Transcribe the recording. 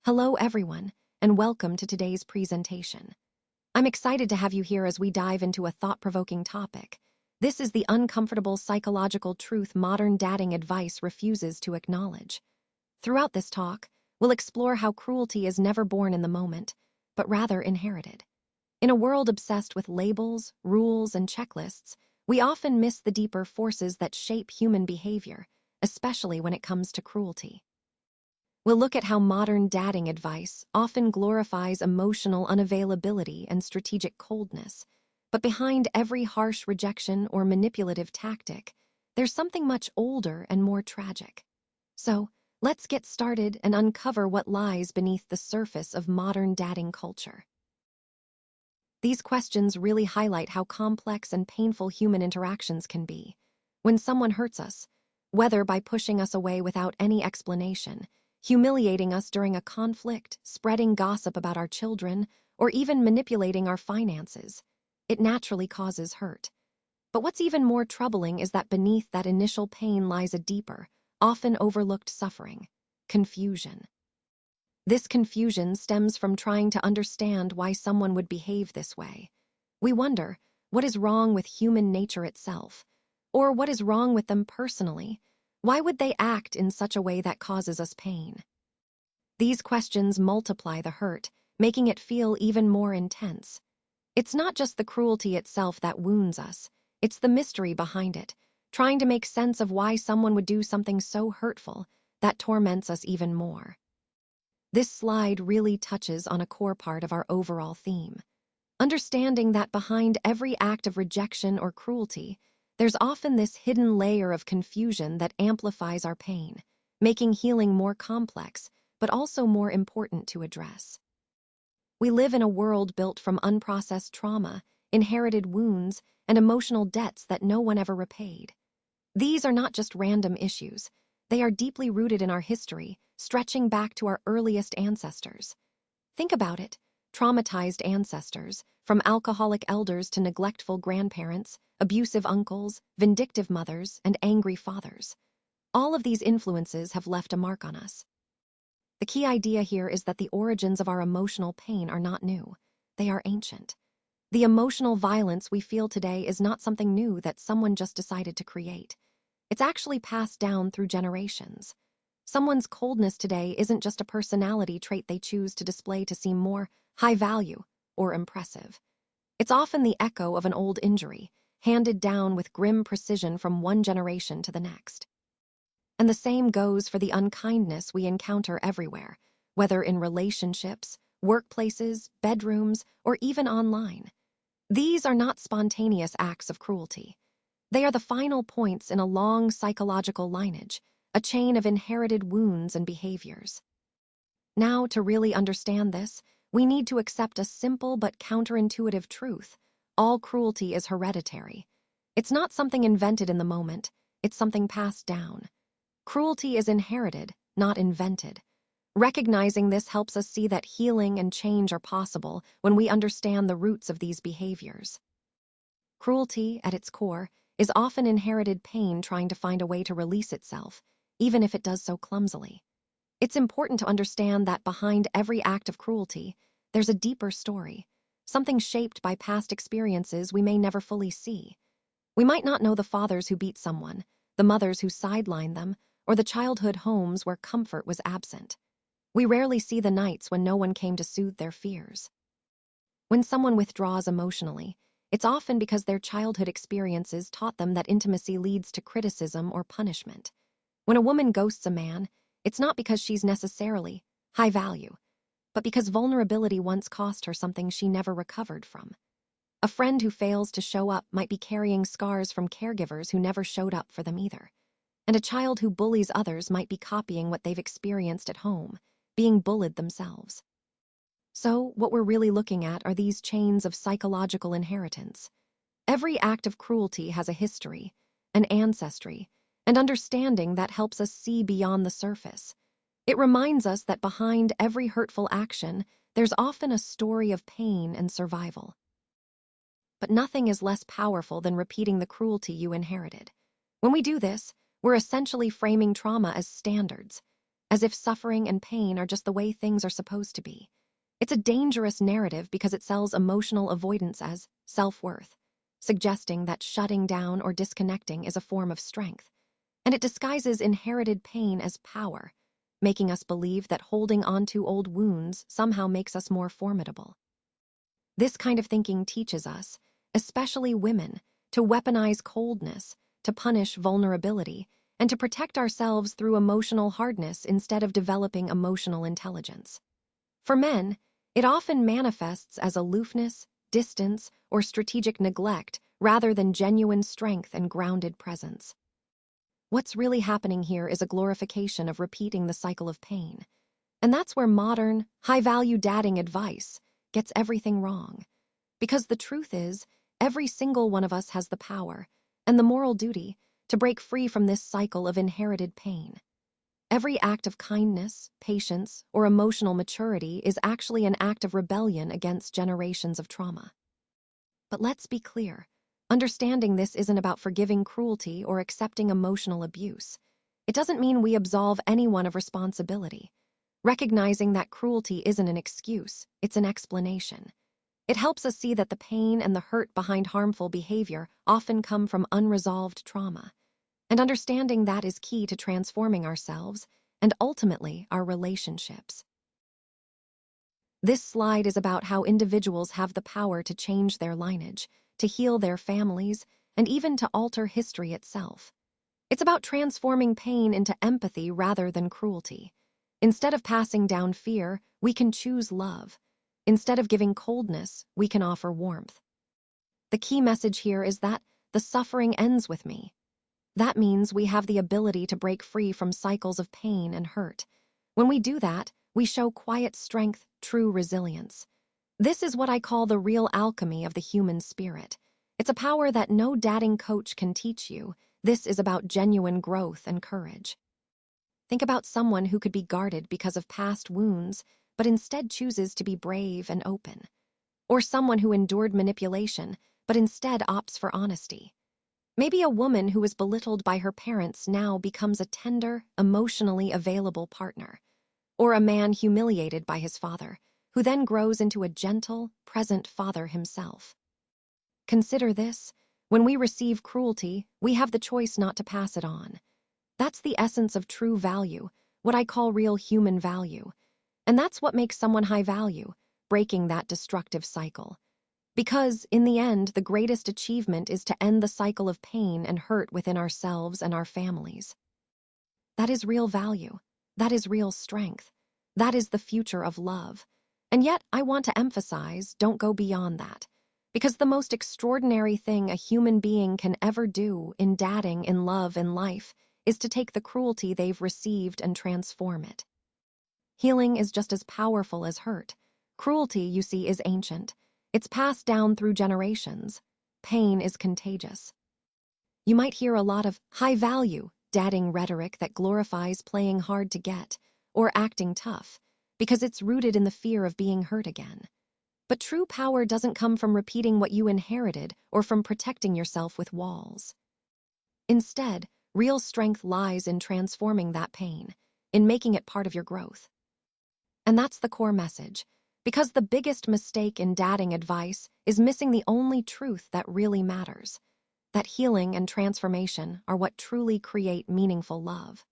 Hello, everyone, and welcome to today's presentation. I'm excited to have you here as we dive into a thought-provoking topic. This is the uncomfortable psychological truth modern dating advice refuses to acknowledge. Throughout this talk, we'll explore how cruelty is never born in the moment, but rather inherited. In a world obsessed with labels, rules, and checklists, we often miss the deeper forces that shape human behavior, especially when it comes to cruelty. We'll look at how modern dating advice often glorifies emotional unavailability and strategic coldness, but behind every harsh rejection or manipulative tactic, there's something much older and more tragic. So, let's get started and uncover what lies beneath the surface of modern dating culture. These questions really highlight how complex and painful human interactions can be. When someone hurts us, whether by pushing us away without any explanation, humiliating us during a conflict, spreading gossip about our children, or even manipulating our finances, it naturally causes hurt. But what's even more troubling is that beneath that initial pain lies a deeper, often overlooked suffering: confusion. This confusion stems from trying to understand why someone would behave this way. We wonder, what is wrong with human nature itself? Or what is wrong with them personally? Why would they act in such a way that causes us pain? These questions multiply the hurt, making it feel even more intense. It's not just the cruelty itself that wounds us, it's the mystery behind it, trying to make sense of why someone would do something so hurtful that torments us even more. This slide really touches on a core part of our overall theme. Understanding that behind every act of rejection or cruelty, there's often this hidden layer of confusion that amplifies our pain, making healing more complex, but also more important to address. We live in a world built from unprocessed trauma, inherited wounds, and emotional debts that no one ever repaid. These are not just random issues. They are deeply rooted in our history, stretching back to our earliest ancestors. Think about it. Traumatized ancestors, from alcoholic elders to neglectful grandparents, abusive uncles, vindictive mothers, and angry fathers. All of these influences have left a mark on us. The key idea here is that the origins of our emotional pain are not new. They are ancient. The emotional violence we feel today is not something new that someone just decided to create. It's actually passed down through generations. Someone's coldness today isn't just a personality trait they choose to display to seem more high value or impressive. It's often the echo of an old injury, handed down with grim precision from one generation to the next. And the same goes for the unkindness we encounter everywhere, whether in relationships, workplaces, bedrooms, or even online. These are not spontaneous acts of cruelty. They are the final points in a long psychological lineage, a chain of inherited wounds and behaviors. Now, to really understand this, we need to accept a simple but counterintuitive truth. All cruelty is hereditary. It's not something invented in the moment, it's something passed down. Cruelty is inherited, not invented. Recognizing this helps us see that healing and change are possible when we understand the roots of these behaviors. Cruelty, at its core, is often inherited pain trying to find a way to release itself, even if it does so clumsily. It's important to understand that behind every act of cruelty, there's a deeper story, something shaped by past experiences we may never fully see. We might not know the fathers who beat someone, the mothers who sidelined them, or the childhood homes where comfort was absent. We rarely see the nights when no one came to soothe their fears. When someone withdraws emotionally, it's often because their childhood experiences taught them that intimacy leads to criticism or punishment. When a woman ghosts a man, it's not because she's necessarily high value, but because vulnerability once cost her something she never recovered from. A friend who fails to show up might be carrying scars from caregivers who never showed up for them either. And a child who bullies others might be copying what they've experienced at home, being bullied themselves. So, what we're really looking at are these chains of psychological inheritance. Every act of cruelty has a history, an ancestry, and understanding that helps us see beyond the surface. It reminds us that behind every hurtful action, there's often a story of pain and survival. But nothing is less powerful than repeating the cruelty you inherited. When we do this, we're essentially framing trauma as standards. as if suffering and pain are just the way things are supposed to be. It's a dangerous narrative because it sells emotional avoidance as self-worth, suggesting that shutting down or disconnecting is a form of strength. And it disguises inherited pain as power, making us believe that holding onto old wounds somehow makes us more formidable. This kind of thinking teaches us, especially women, to weaponize coldness, to punish vulnerability, and to protect ourselves through emotional hardness instead of developing emotional intelligence. For men, it often manifests as aloofness, distance, or strategic neglect rather than genuine strength and grounded presence. What's really happening here is a glorification of repeating the cycle of pain. And that's where modern, high-value dating advice gets everything wrong. Because the truth is, every single one of us has the power and the moral duty to break free from this cycle of inherited pain. Every act of kindness, patience, or emotional maturity is actually an act of rebellion against generations of trauma. But let's be clear, understanding this isn't about forgiving cruelty or accepting emotional abuse. It doesn't mean we absolve anyone of responsibility. Recognizing that cruelty isn't an excuse, it's an explanation. It helps us see that the pain and the hurt behind harmful behavior often come from unresolved trauma. And understanding that is key to transforming ourselves and ultimately our relationships. This slide is about how individuals have the power to change their lineage, to heal their families, and even to alter history itself. It's about transforming pain into empathy rather than cruelty. Instead of passing down fear, we can choose love. Instead of giving coldness, we can offer warmth. The key message here is that the suffering ends with me. That means we have the ability to break free from cycles of pain and hurt. When we do that, we show quiet strength, true resilience. This is what I call the real alchemy of the human spirit. It's a power that no dating coach can teach you. This is about genuine growth and courage. Think about someone who could be guarded because of past wounds, but instead chooses to be brave and open. Or someone who endured manipulation, but instead opts for honesty. Maybe a woman who was belittled by her parents now becomes a tender, emotionally available partner. Or a man humiliated by his father, who then grows into a gentle, present father himself. Consider this: when we receive cruelty, we have the choice not to pass it on. That's the essence of true value, what I call real human value. And that's what makes someone high value, breaking that destructive cycle. Because, in the end, the greatest achievement is to end the cycle of pain and hurt within ourselves and our families. That is real value. That is real strength. That is the future of love. And yet, I want to emphasize, don't go beyond that. Because the most extraordinary thing a human being can ever do in dating, in love, in life, is to take the cruelty they've received and transform it. Healing is just as powerful as hurt. Cruelty, you see, is ancient. It's passed down through generations. Pain is contagious. You might hear a lot of high-value dating rhetoric that glorifies playing hard to get or acting tough because it's rooted in the fear of being hurt again. But true power doesn't come from repeating what you inherited or from protecting yourself with walls. Instead, real strength lies in transforming that pain, in making it part of your growth. And that's the core message. Because the biggest mistake in dating advice is missing the only truth that really matters, that healing and transformation are what truly create meaningful love.